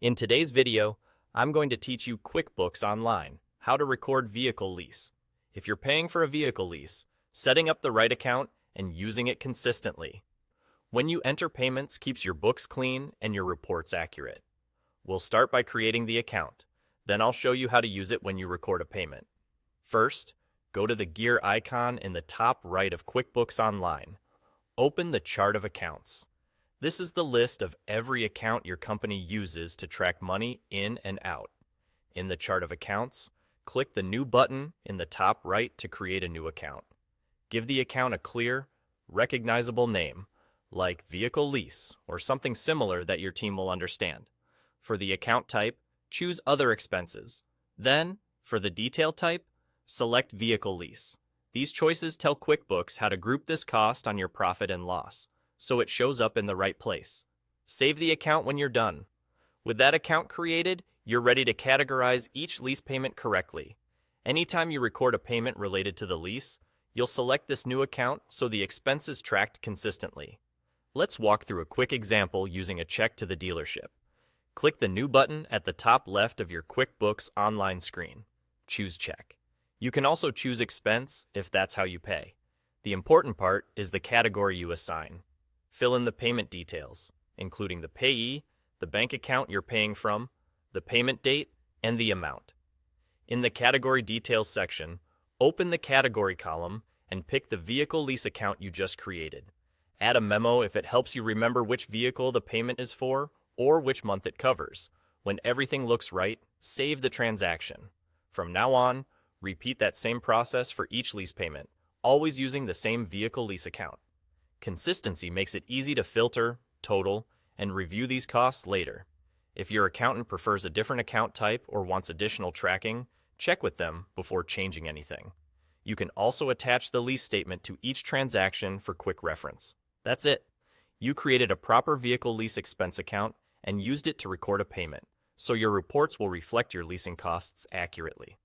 In today's video, I'm going to teach you QuickBooks Online, how to record vehicle lease. If you're paying for a vehicle lease, setting up the right account and using it consistently. When you enter payments keeps your books clean and your reports accurate. We'll start by creating the account. Then I'll show you how to use it when you record a payment. First, go to the gear icon in the top right of QuickBooks Online. Open the chart of accounts. This is the list of every account your company uses to track money in and out. In the chart of accounts, click the New button in the top right to create a new account. Give the account a clear, recognizable name, like Vehicle Lease or something similar that your team will understand. For the account type, choose Other Expenses. Then, for the detail type, select Vehicle Lease. These choices tell QuickBooks how to group this cost on your profit and loss, so it shows up in the right place. Save the account when you're done. With that account created, you're ready to categorize each lease payment correctly. Anytime you record a payment related to the lease, you'll select this new account so the expense is tracked consistently. Let's walk through a quick example using a check to the dealership. Click the New button at the top left of your QuickBooks Online screen. Choose Check. You can also choose Expense if that's how you pay. The important part is the category you assign. Fill in the payment details, including the payee, the bank account you're paying from, the payment date, and the amount. In the Category Details section, open the Category column and pick the vehicle lease account you just created. Add a memo if it helps you remember which vehicle the payment is for or which month it covers. When everything looks right, save the transaction. From now on, repeat that same process for each lease payment, always using the same vehicle lease account. Consistency makes it easy to filter, total, and review these costs later. If your accountant prefers a different account type or wants additional tracking, check with them before changing anything. You can also attach the lease statement to each transaction for quick reference. That's it. You created a proper vehicle lease expense account and used it to record a payment, so your reports will reflect your leasing costs accurately.